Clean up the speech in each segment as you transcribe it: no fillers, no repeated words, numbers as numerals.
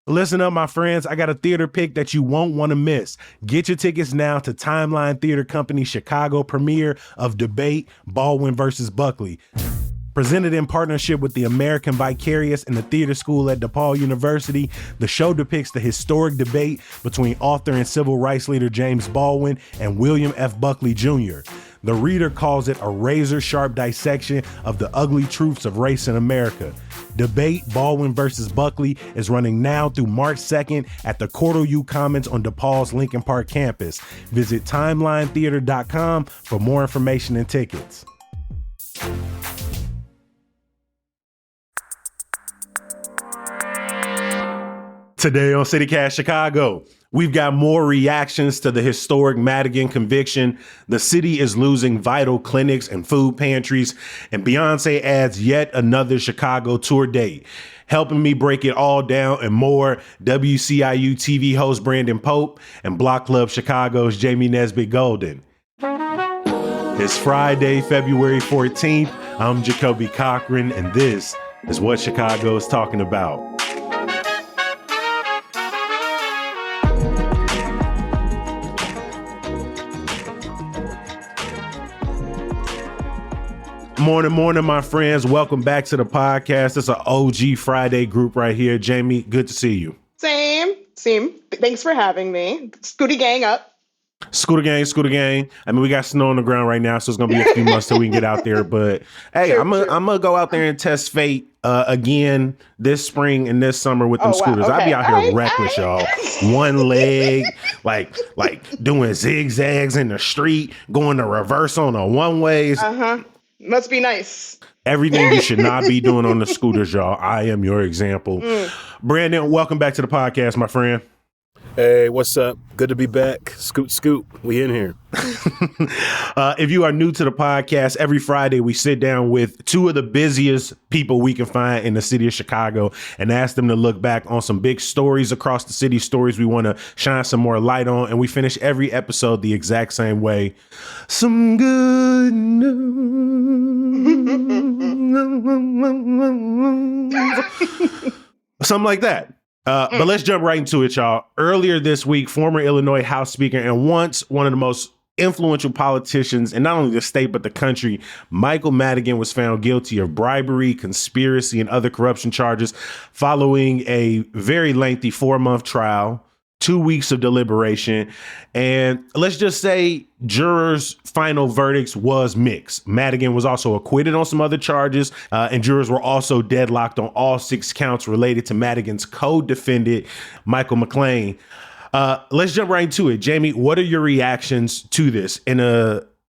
Listen up, my friends. I got a theater pick that you won't want to miss. Get your tickets now to Timeline Theater Company's Chicago premiere of Debate, Baldwin versus Buckley. Presented in partnership with the American Vicarious and the Theater School at DePaul University, the show depicts the historic debate between author and civil rights leader James Baldwin and William F. Buckley Jr. The reader calls it a razor-sharp dissection of the ugly truths of race in America. Debate, Baldwin versus Buckley is running now through March 2nd at the Cordo U Commons on DePaul's Lincoln Park campus. Visit timelinetheater.com for more information and tickets. Today on CityCast Chicago, we've got more reactions to the historic Madigan conviction. The city is losing vital clinics and food pantries, and Beyonce adds yet another Chicago tour date. Helping me break it all down and more, WCIU TV host Brandon Pope and Block Club Chicago's Jamie Nesbitt Golden. It's Friday, February 14th. I'm Jacoby Cochran, and this is what Chicago is talking about. Morning, my friends. Welcome back to the podcast. It's an OG Friday group right here. Jamie, good to see you. Same. Thanks for having me. Scooty gang up. Scooter gang. I mean, we got snow on the ground right now, so it's going to be a few months till we can get out there. But, hey, True. I'm going to go out there and test fate again this spring and this summer with them scooters. Okay. I'll be out here reckless, y'all. One leg, like doing zigzags in the street, going to reverse on a one-ways. Must be nice. Everything you should not be doing on the scooters, y'all. I am your example. Brandon, welcome back to the podcast, my friend. Hey, what's up? Good to be back. Scoot. We in here. If you are new to the podcast, every Friday we sit down with two of the busiest people we can find in the city of Chicago and ask them to look back on some big stories across the city, stories we want to shine some more light on. And we finish every episode the exact same way. Some good news. Something like that. But let's jump right into it, y'all. Earlier this week, former Illinois House Speaker and once one of the most influential politicians in not only the state but the country, Michael Madigan was found guilty of bribery, conspiracy, and other corruption charges following a very lengthy 4-month trial, 2 weeks of deliberation, and let's just say jurors' final verdicts was mixed. Madigan was also acquitted on some other charges, and jurors were also deadlocked on all 6 counts related to Madigan's co-defendant, Michael McLean. Let's jump right into it. Jamie, what are your reactions to this?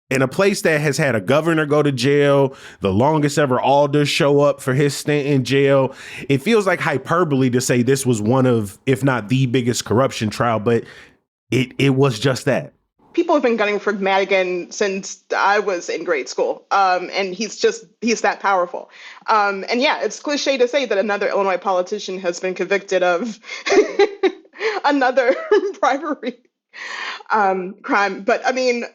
In a place that has had a governor go to jail, the longest ever alder show up for his stint in jail, it feels like hyperbole to say this was one of, if not the biggest corruption trial, but it was just that. People have been gunning for Madigan since I was in grade school. And he's that powerful. And yeah, it's cliche to say that another Illinois politician has been convicted of another bribery crime. But I mean,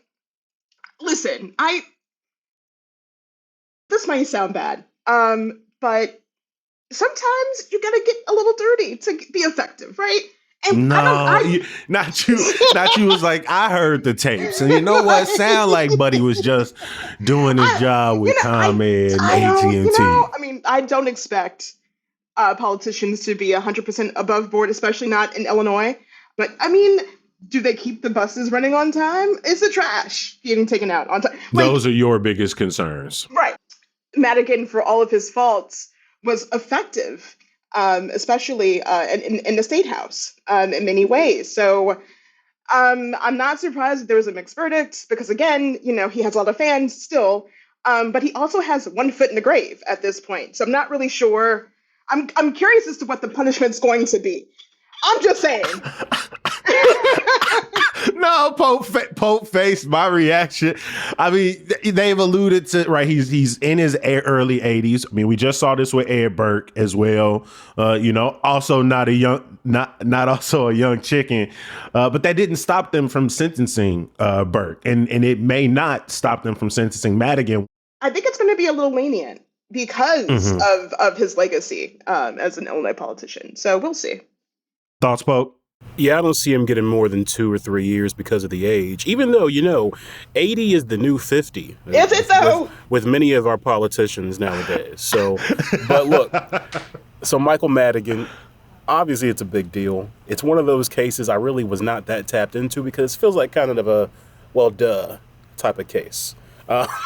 listen, this might sound bad, but sometimes you gotta get a little dirty to be effective, right? And not you was like, I heard the tapes. And you know what? Sound like Buddy was just doing his job with ComEd and AT&T. I mean, I don't expect politicians to be 100% above board, especially not in Illinois. But I mean, do they keep the buses running on time? Is the trash getting taken out on time? Those are your biggest concerns. Right. Madigan, for all of his faults, was effective, especially in the State House in many ways. So I'm not surprised that there was a mixed verdict because, again, he has a lot of fans still, but he also has one foot in the grave at this point. So I'm not really sure. I'm curious as to what the punishment's going to be. I'm just saying. No, Pope face. My reaction. I mean, they've alluded to, right? He's in his early 80s. I mean, we just saw this with Ed Burke as well. Also not a young chicken. But that didn't stop them from sentencing Burke, and it may not stop them from sentencing Madigan. I think it's going to be a little lenient because of his legacy as an Illinois politician. So we'll see. Thoughts, Pope? Yeah, I don't see him getting more than 2 or 3 years because of the age. Even though, 80 is the new 50 Is it though? with many of our politicians nowadays. So, but look, so Michael Madigan, obviously it's a big deal. It's one of those cases I really was not that tapped into because it feels like kind of a, well, duh type of case.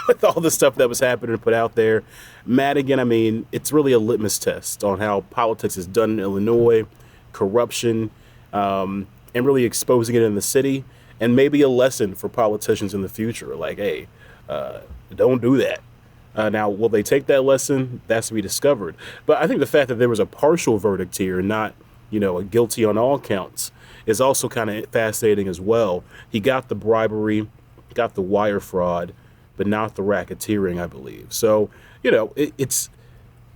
With all the stuff that was happening and put out there. Madigan, I mean, it's really a litmus test on how politics is done in Illinois, corruption, and really exposing it in the city, and maybe a lesson for politicians in the future. Like, hey, don't do that. Now, will they take that lesson? That's to be discovered. But I think the fact that there was a partial verdict here, not, a guilty on all counts, is also kind of fascinating as well. He got the bribery, got the wire fraud, but not the racketeering, I believe. So, it's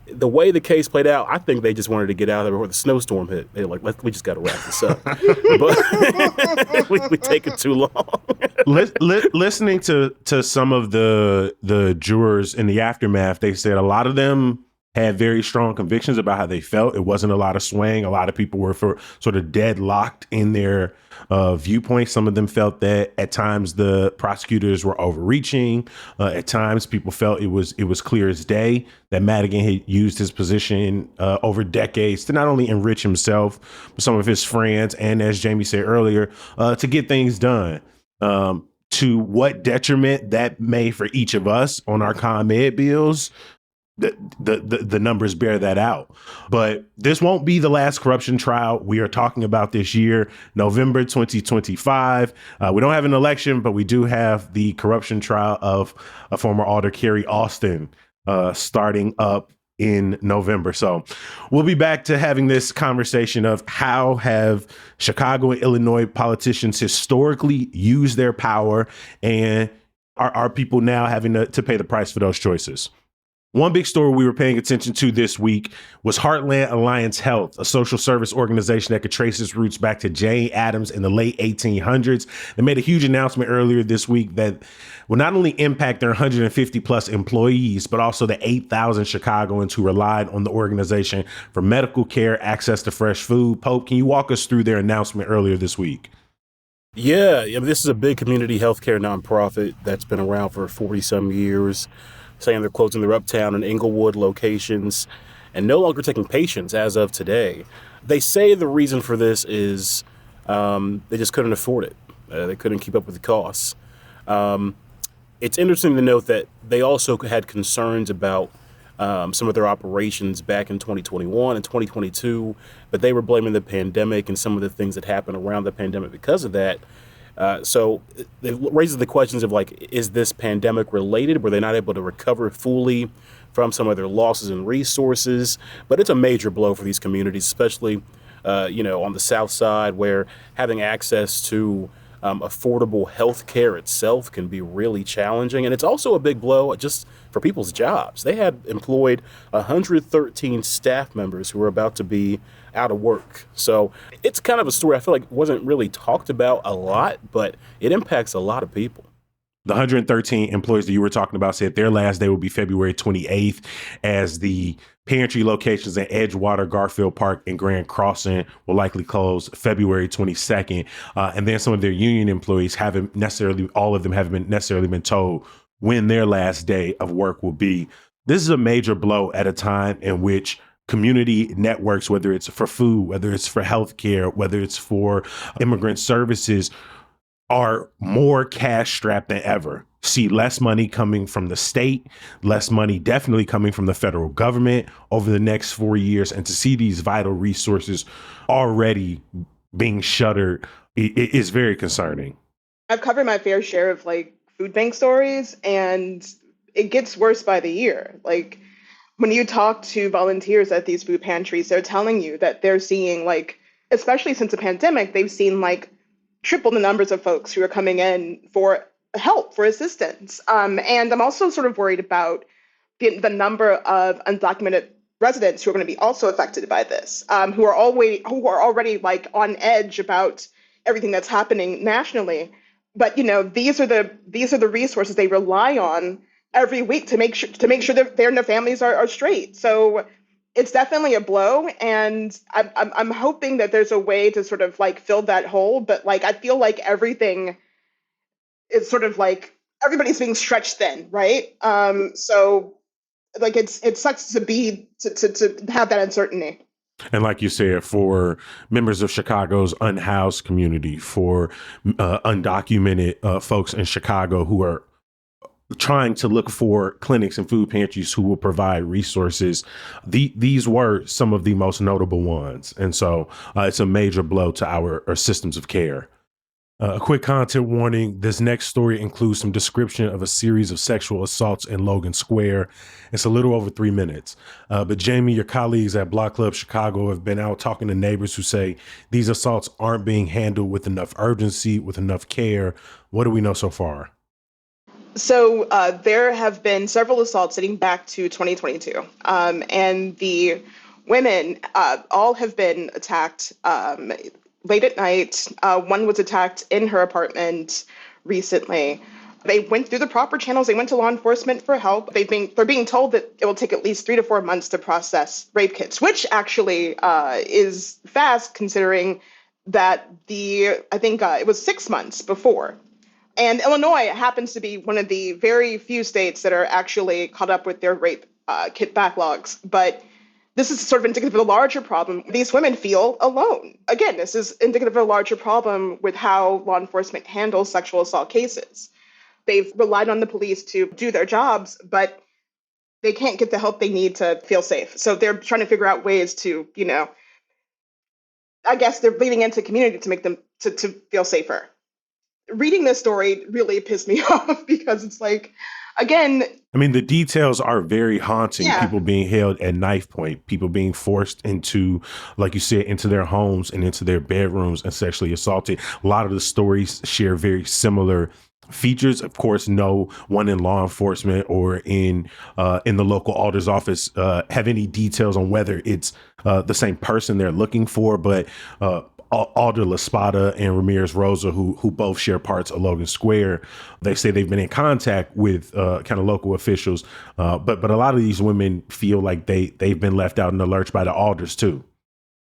the way the case played out. I think they just wanted to get out of there before the snowstorm hit. They're like, we just got to wrap this up. But we take it too long. Listening to some of the jurors in the aftermath, they said a lot of them had very strong convictions about how they felt. It wasn't a lot of swaying. A lot of people were sort of deadlocked in their viewpoints. Some of them felt that at times the prosecutors were overreaching. At times people felt it was clear as day that Madigan had used his position over decades to not only enrich himself, but some of his friends, and as Jamie said earlier, to get things done. To what detriment that may for each of us on our ComEd bills, the numbers bear that out. But this won't be the last corruption trial we are talking about this year, November 2025. We don't have an election, but we do have the corruption trial of a former Alder Kerry Austin starting up in November. So we'll be back to having this conversation of how have Chicago and Illinois politicians historically used their power, and are people now having to pay the price for those choices? One big story we were paying attention to this week was Heartland Alliance Health, a social service organization that could trace its roots back to Jane Addams in the late 1800s. They made a huge announcement earlier this week that will not only impact their 150 plus employees, but also the 8,000 Chicagoans who relied on the organization for medical care, access to fresh food. Pope, can you walk us through their announcement earlier this week? Yeah, this is a big community healthcare nonprofit that's been around for 40 some years, saying they're closing their Uptown and Inglewood locations and no longer taking patients as of today. They say the reason for this is they just couldn't afford it. They couldn't keep up with the costs. It's interesting to note that they also had concerns about some of their operations back in 2021 and 2022, but they were blaming the pandemic and some of the things that happened around the pandemic because of that. So it raises the questions of, like, is this pandemic related? Were they not able to recover fully from some of their losses in resources? But it's a major blow for these communities, especially, on the South Side, where having access to affordable health care itself can be really challenging. And it's also a big blow just for people's jobs. They had employed 113 staff members who were about to be out of work. So it's kind of a story I feel like wasn't really talked about a lot, but it impacts a lot of people. The 113 employees that you were talking about said their last day will be February 28th, as the pantry locations at Edgewater, Garfield Park, and Grand Crossing will likely close February 22nd. And then some of their union employees haven't necessarily, all of them haven't necessarily been told when their last day of work will be. This is a major blow at a time in which community networks, whether it's for food, whether it's for healthcare, whether it's for immigrant services, are more cash strapped than ever. See less money coming from the state, less money definitely coming from the federal government over the next 4 years. And to see these vital resources already being shuttered is very concerning. I've covered my fair share of food bank stories, and it gets worse by the year. When you talk to volunteers at these food pantries, they're telling you that they're seeing, especially since the pandemic, they've seen triple the numbers of folks who are coming in for help, for assistance. And I'm also sort of worried about the number of undocumented residents who are going to be also affected by this, who are already on edge about everything that's happening nationally. But these are the resources they rely on every week to make sure that their families are straight. So it's definitely a blow, and I'm hoping that there's a way to sort of like fill that hole. But like I feel like everything is sort of like everybody's being stretched thin, right? So like it sucks to be to have that uncertainty. And like you said, for members of Chicago's unhoused community, for undocumented folks in Chicago who are trying to look for clinics and food pantries who will provide resources, these were some of the most notable ones. And so it's a major blow to our systems of care. A quick content warning. This next story includes some description of a series of sexual assaults in Logan Square. It's a little over 3 minutes. But Jamie, your colleagues at Block Club Chicago have been out talking to neighbors who say these assaults aren't being handled with enough urgency, with enough care. What do we know so far? So there have been several assaults dating back to 2022. And the women all have been attacked late at night. One was attacked in her apartment recently. They went through the proper channels. They went to law enforcement for help. They're being told that it will take at least 3 to 4 months to process rape kits, which actually is fast considering that I think it was 6 months before. And Illinois happens to be one of the very few states that are actually caught up with their rape kit backlogs. But this is sort of indicative of a larger problem. These women feel alone. Again, this is indicative of a larger problem with how law enforcement handles sexual assault cases. They've relied on the police to do their jobs, but they can't get the help they need to feel safe. So they're trying to figure out ways to, I guess they're leaning into community to make them to feel safer. Reading this story really pissed me off because it's like, again, I mean, the details are very haunting. Yeah. People being held at knife point, people being forced into, like you said, into their homes and into their bedrooms and sexually assaulted. A lot of the stories share very similar features. Of course, no one in law enforcement or in the local alder's office have any details on whether it's the same person they're looking for, but Alder LaSpada and Ramirez Rosa, who both share parts of Logan Square, they say they've been in contact with kind of local officials, but a lot of these women feel like they've been left out in the lurch by the alders too.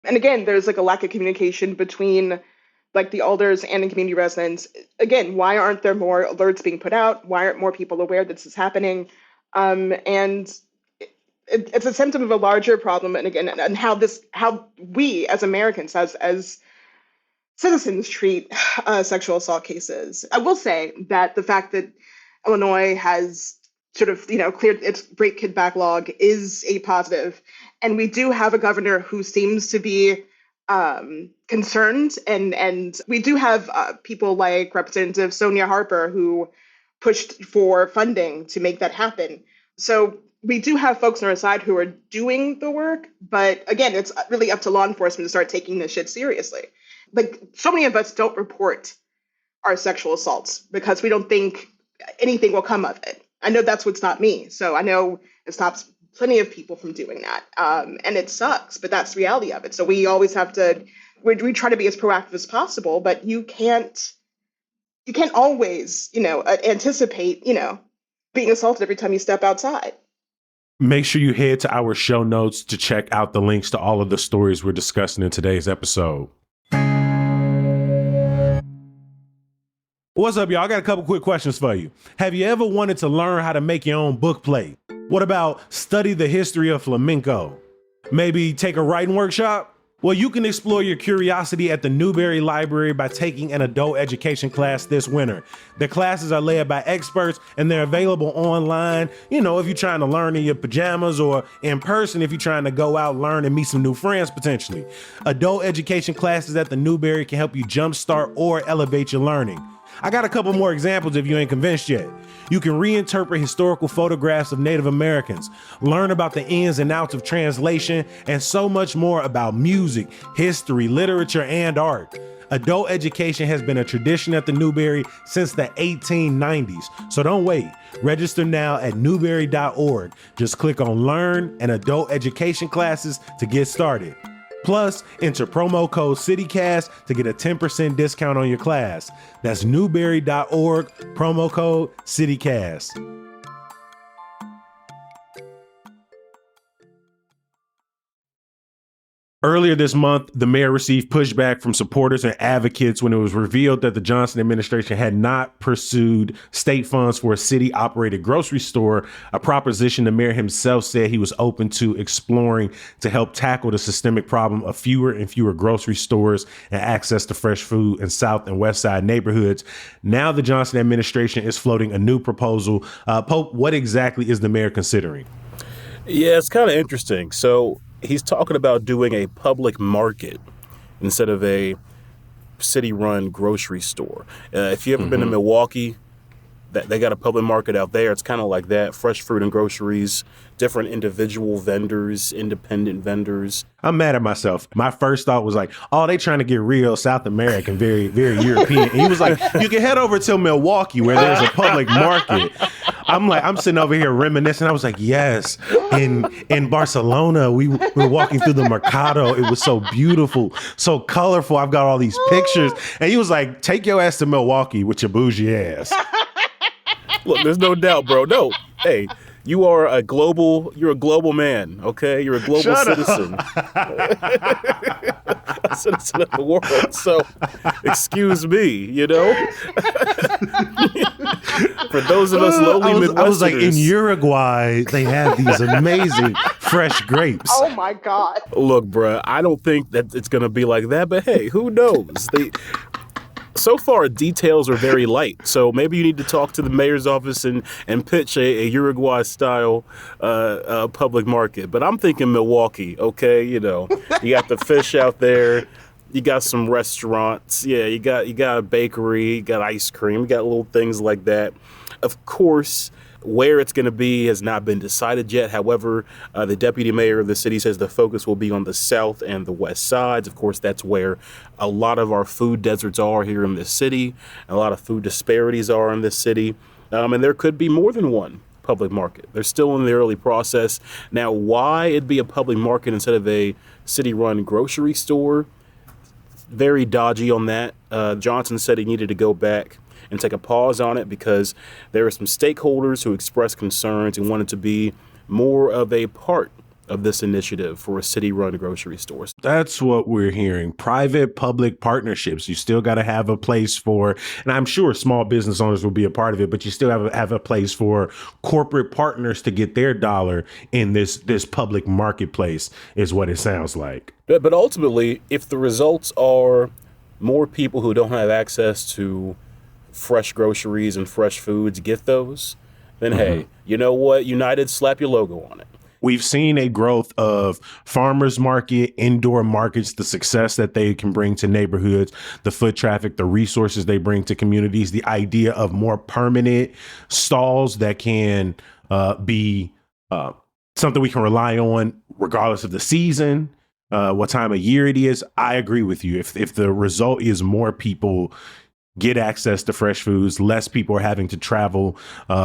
And again, there's like a lack of communication between like the alders and the community residents. Again, why aren't there more alerts being put out? Why aren't more people aware that this is happening? And it's a symptom of a larger problem. And again, and how we as Americans, as citizens treat sexual assault cases. I will say that the fact that Illinois has sort of, cleared its rape kit backlog is a positive. And we do have a governor who seems to be concerned. And we do have people like Representative Sonia Harper who pushed for funding to make that happen. So we do have folks on our side who are doing the work. But again, it's really up to law enforcement to start taking this shit seriously. Like, so many of us don't report our sexual assaults because we don't think anything will come of it. I know that's what's not me. So I know it stops plenty of people from doing that. And it sucks, but that's the reality of it. So we always have to, we try to be as proactive as possible, but you can't always, anticipate, being assaulted every time you step outside. Make sure you head to our show notes to check out the links to all of the stories we're discussing in today's episode. What's up, y'all? I got a couple quick questions for you. Have you ever wanted to learn how to make your own book plate? What about study the history of flamenco? Maybe take a writing workshop? Well, you can explore your curiosity at the Newberry Library by taking an adult education class this winter. The classes are led by experts and they're available online, if you're trying to learn in your pajamas, or in person if you're trying to go out, learn, and meet some new friends potentially. Adult education classes at the Newberry can help you jumpstart or elevate your learning. I got a couple more examples if you ain't convinced yet. You can reinterpret historical photographs of Native Americans, learn about the ins and outs of translation, and so much more about music, history, literature, and art. Adult education has been a tradition at the Newberry since the 1890s, so don't wait. Register now at newberry.org. Just click on Learn and Adult Education Classes to get started. Plus, enter promo code CityCast to get a 10% discount on your class. That's newberry.org, promo code CityCast. Earlier this month, the mayor received pushback from supporters and advocates when it was revealed that the Johnson administration had not pursued state funds for a city-operated grocery store, a proposition the mayor himself said he was open to exploring to help tackle the systemic problem of fewer and fewer grocery stores and access to fresh food in South and West Side neighborhoods. Now the Johnson administration is floating a new proposal. Pope, what exactly is the mayor considering? Yeah, it's kind of interesting. So he's talking about doing a public market instead of a city-run grocery store. If you've ever been to Milwaukee, they got a public market out there. It's kind of like that. Fresh fruit and groceries, different individual vendors, independent vendors. I'm mad at myself. My first thought was like, oh, they trying to get real South American, very, very European. And he was like, you can head over to Milwaukee where there's a public market. I'm sitting over here reminiscing. I was like, yes, in Barcelona, we were walking through the Mercado. It was so beautiful, so colorful. I've got all these pictures. And he was like, take your ass to Milwaukee with your bougie ass. Look, there's no doubt, bro. No, hey, you're a global man, okay? You're a global citizen. A citizen of the world. So, excuse me, For those of us lowly Midwesterners. I was like, in Uruguay, they have these amazing fresh grapes. Oh my God. Look, bruh, I don't think that it's going to be like that, but hey, who knows? So far, details are very light. So maybe you need to talk to the mayor's office and pitch a Uruguay-style public market. But I'm thinking Milwaukee, okay? You got the fish out there. You got some restaurants. Yeah, you got a bakery. You got ice cream. You got little things like that. Of course, where it's going to be has not been decided yet. However, the deputy mayor of the city says the focus will be on the south and the west sides. Of course, that's where a lot of our food deserts are here in this city. A lot of food disparities are in this city. And there could be more than one public market. They're still in the early process. Now, why it'd be a public market instead of a city-run grocery store? Very dodgy on that. Johnson said he needed to go back and take a pause on it because there are some stakeholders who expressed concerns and wanted to be more of a part of this initiative for a city-run grocery store. That's what we're hearing. Private-public partnerships. You still got to have a place for, and I'm sure small business owners will be a part of it, but you still have a place for corporate partners to get their dollar in this public marketplace is what it sounds like. But ultimately, if the results are more people who don't have access to fresh groceries and fresh foods get those, then hey, you know what? United, slap your logo on it. We've seen a growth of farmers market, indoor markets, the success that they can bring to neighborhoods, the foot traffic, the resources they bring to communities, the idea of more permanent stalls that can be something we can rely on regardless of the season, what time of year it is. I agree with you. If the result is more people get access to fresh foods, less people are having to travel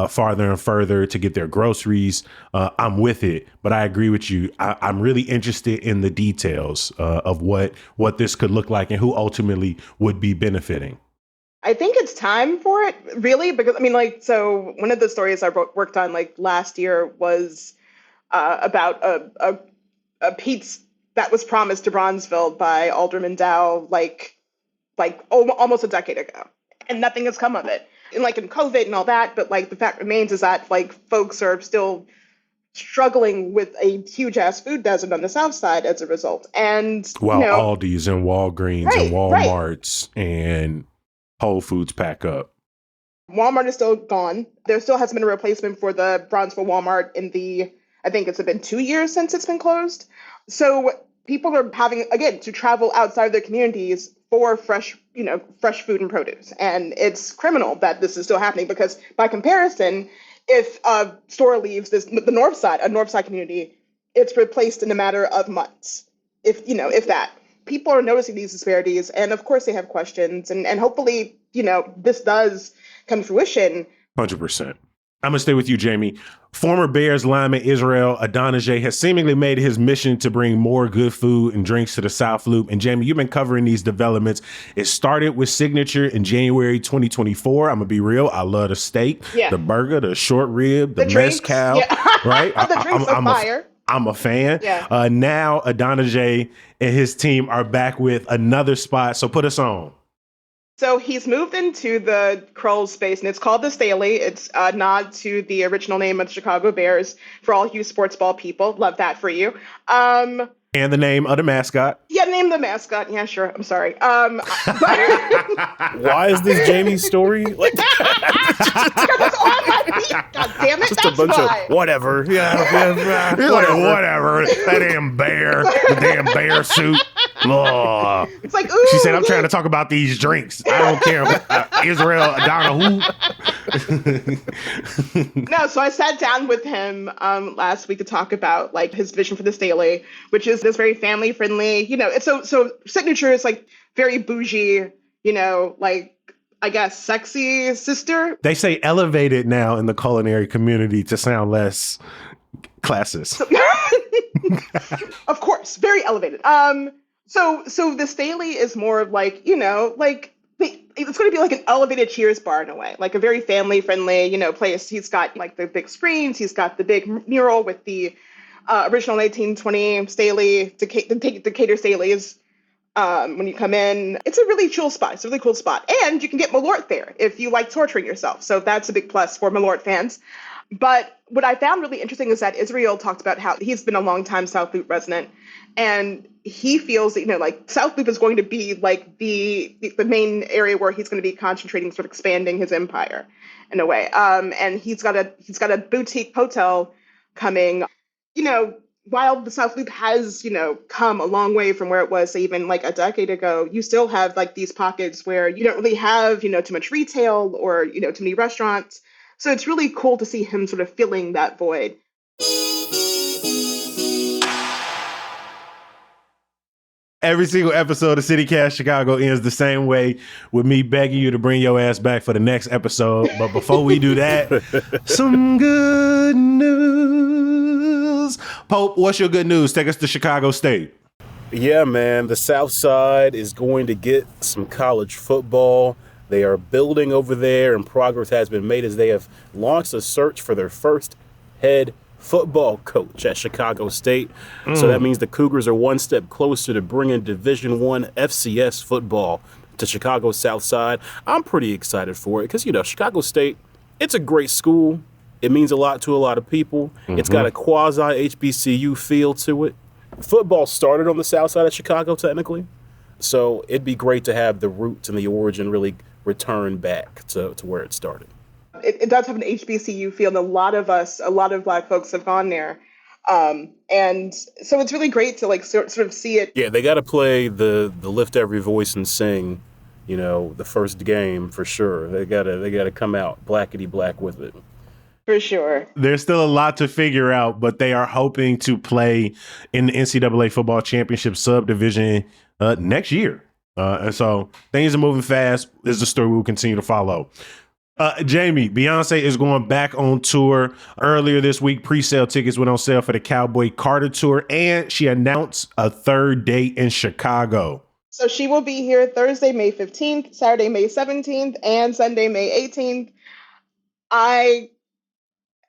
farther and further to get their groceries, I'm with it. But I agree with you. I'm really interested in the details of what this could look like and who ultimately would be benefiting. I think it's time for it, really, because so one of the stories I worked on last year was about a Pete's that was promised to Bronzeville by Alderman Dow almost a decade ago, and nothing has come of it. And in COVID and all that, but the fact remains is that folks are still struggling with a huge ass food desert on the south side as a result. And Aldi's and Walgreens and Walmarts and Whole Foods pack up. Walmart is still gone. There still hasn't been a replacement for the Bronzeville Walmart I think it's been 2 years since it's been closed. So people are having, again, to travel outside of their communities for fresh food and produce. And it's criminal that this is still happening because by comparison, if a store leaves the north side, a north side community, it's replaced in a matter of months. If that. People are noticing these disparities, and of course they have questions, and hopefully, this does come to fruition. 100%. I'm going to stay with you, Jamie. Former Bears lineman Israel Adonijah has seemingly made his mission to bring more good food and drinks to the South Loop. And Jamie, you've been covering these developments. It started with Signature in January 2024. I'm going to be real. I love the steak, the burger, the short rib, the mezcal, right? The drinks are fire. I'm a fan. Yeah. Now Adonijay and his team are back with another spot. So put us on. So he's moved into the Krull space, and it's called the Staley. It's a nod to the original name of the Chicago Bears for all you sports ball people. Love that for you. And the name of the mascot. Yeah, name the mascot. Yeah, sure. I'm sorry. Why is this Jamie's story? Like, That's on my feet. God damn it. just That's a bunch why. of whatever. Yeah, He's like, whatever. That damn bear. The damn bear suit. Oh. It's like, ooh. She said, I'm trying to talk about these drinks. I don't care. Israel, Adana, who? No, so I sat down with him last week to talk about like his vision for the Staley, which is this very family friendly, it's so signature is like very bougie, like I guess sexy sister. They say elevated now in the culinary community to sound less classist. Of course, very elevated. So the Staley is more of like, like it's going to be like an elevated Cheers bar in a way, like a very family friendly, place. He's got like the big screens. He's got the big mural with the original 1920 Staley, Decatur Staleys. When you come in, it's a really chill spot. It's a really cool spot. And you can get Malort there if you like torturing yourself. So that's a big plus for Malort fans. But what I found really interesting is that Israel talked about how he's been a long time South Loop resident. And he feels that, like South Loop is going to be like the main area where he's going to be concentrating, sort of expanding his empire in a way. And he's got a boutique hotel coming, while the South Loop has, come a long way from where it was, say, even like a decade ago, you still have like these pockets where you don't really have, too much retail or, too many restaurants. So it's really cool to see him sort of filling that void. Every single episode of CityCast Chicago ends the same way, with me begging you to bring your ass back for the next episode. But before we do that, some good news. Pope, what's your good news? Take us to Chicago State. Yeah, man. The South Side is going to get some college football. They are building over there, and progress has been made as they have launched a search for their first head football coach at Chicago State. So that means the Cougars are one step closer to bringing Division I FCS football to Chicago South Side. I'm pretty excited for it because, Chicago State, it's a great school. It means a lot to a lot of people. It's got a quasi-HBCU feel to it. Football started on the South Side of Chicago, technically. So it'd be great to have the roots and the origin really return back to where it started. It does have an HBCU feel, and a lot of Black folks have gone there. And so it's really great to like sort of see it. Yeah, they got to play the lift every voice and sing, the first game for sure. They gotta come out blackety black with it. For sure. There's still a lot to figure out, but they are hoping to play in the NCAA football championship subdivision next year. And so things are moving fast. This is a story we'll continue to follow. Jamie, Beyonce is going back on tour. Earlier this week, pre-sale tickets went on sale for the Cowboy Carter tour, and she announced a third date in Chicago. So she will be here Thursday, May 15th, Saturday, May 17th, and Sunday, May 18th. I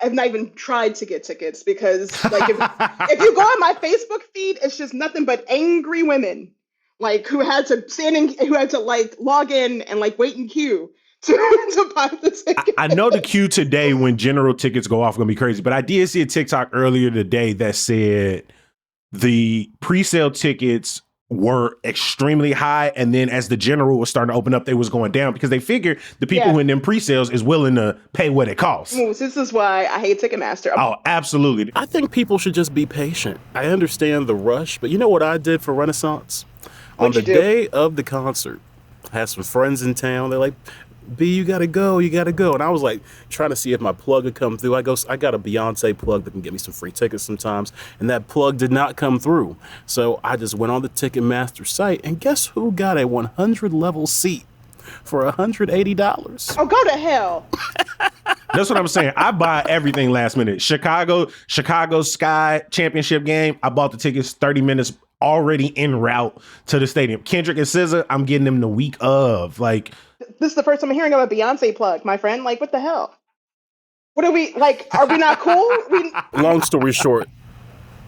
have not even tried to get tickets because, like, if you go on my Facebook feed, it's just nothing but angry women, like, who had to like log in and like wait in queue to buy the ticket. I know the queue today when general tickets go off going to be crazy, but I did see a TikTok earlier today that said the pre-sale tickets were extremely high, and then as the general was starting to open up, they was going down because they figured the people who in them pre-sales is willing to pay what it costs. This is why I hate Ticketmaster. Oh, absolutely. I think people should just be patient. I understand the rush, but you know what I did for Renaissance? On the day of the concert, I had some friends in town. They're like, B, you gotta go. And I was like trying to see if my plug would come through. I got a Beyonce plug that can get me some free tickets sometimes, and that plug did not come through. So I just went on the Ticketmaster site, and guess who got a 100 level seat for $180? Oh, go to hell. That's what I'm saying. I buy everything last minute. Chicago Sky championship game, I bought the tickets 30 minutes already en route to the stadium. Kendrick and SZA, I'm getting them the week of. Like, this is the first time I'm hearing of a Beyonce plug, my friend. Like, what the hell? What are we, like, are we not cool? Long story short,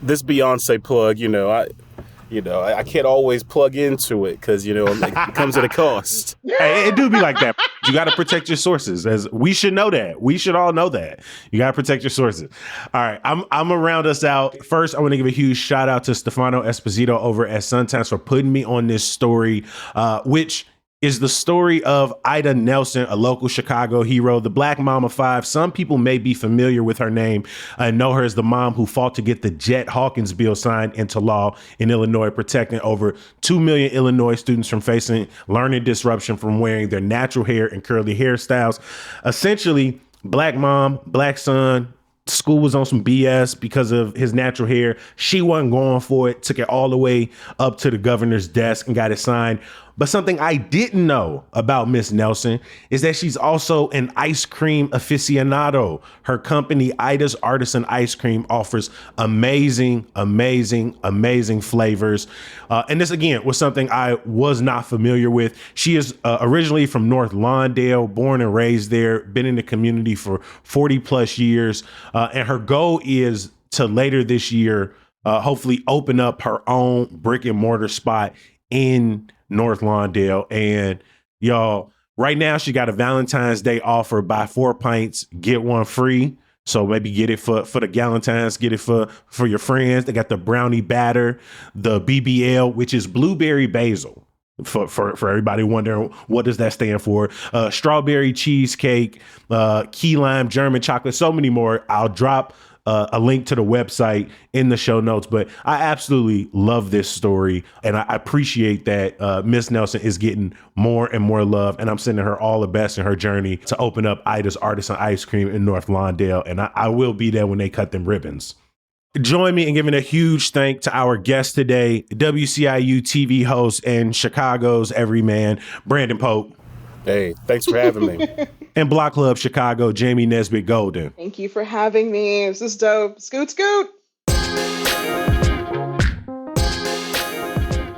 this Beyonce plug, I can't always plug into it because, it comes at a cost. Hey, it do be like that. You got to protect your sources. As we should know that. We should all know that. You got to protect your sources. All right. I'm gonna round us out. First, I want to give a huge shout out to Stefano Esposito over at Sun Times for putting me on this story, which is the story of Ida Nelson, a local Chicago hero, the Black Mom of Five. Some people may be familiar with her name and know her as the mom who fought to get the Jet Hawkins bill signed into law in Illinois, protecting over 2 million Illinois students from facing learning disruption from wearing their natural hair and curly hairstyles. Essentially, Black mom, Black son. School was on some BS because of his natural hair. She wasn't going for it, took it all the way up to the governor's desk and got it signed. But something I didn't know about Miss Nelson is that she's also an ice cream aficionado. Her company, Ida's Artisan Ice Cream, offers amazing, amazing, amazing flavors. And this, again, was something I was not familiar with. She is originally from North Lawndale, born and raised there, been in the community for 40 plus years. And her goal is to later this year, hopefully open up her own brick and mortar spot in North Lawndale. And y'all, right now she got a Valentine's Day offer: buy 4 pints, get 1 free. So maybe get it for the Galentine's, get it for your friends. They got the brownie batter, the BBL, which is blueberry basil. For everybody wondering, what does that stand for? Strawberry cheesecake, key lime German chocolate, so many more. I'll drop a link to the website in the show notes, but I absolutely love this story, and I appreciate that Miss Nelson is getting more and more love, and I'm sending her all the best in her journey to open up Ida's Artisan Ice Cream in North Lawndale, and I will be there when they cut them ribbons. Join me in giving a huge thank to our guest today, WCIU TV host and Chicago's everyman, Brandon Pope. Hey, thanks for having me. And Block Club Chicago, Jamie Nesbitt Golden. Thank you for having me. This is dope. Scoot, scoot.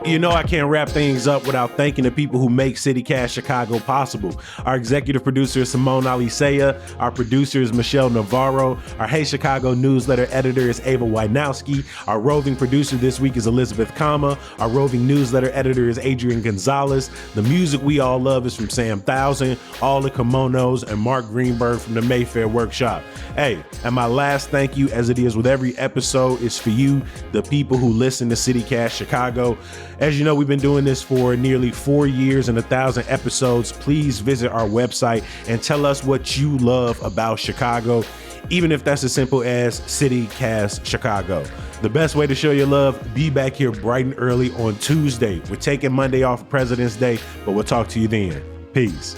You know I can't wrap things up without thanking the people who make CityCast Chicago possible. Our executive producer is Simone Alisea. Our producer is Michelle Navarro. Our Hey Chicago newsletter editor is Ava Wynowski. Our roving producer this week is Elizabeth Kama. Our roving newsletter editor is Adrian Gonzalez. The music we all love is from Sam Thousand, All the Kimonos, and Mark Greenberg from the Mayfair Workshop. Hey, and my last thank you, as it is with every episode, is for you, the people who listen to CityCast Chicago. As you know, we've been doing this for nearly 4 years and 1,000 episodes. Please visit our website and tell us what you love about Chicago, even if that's as simple as CityCast Chicago. The best way to show your love, be back here bright and early on Tuesday. We're taking Monday off for President's Day, but we'll talk to you then. Peace.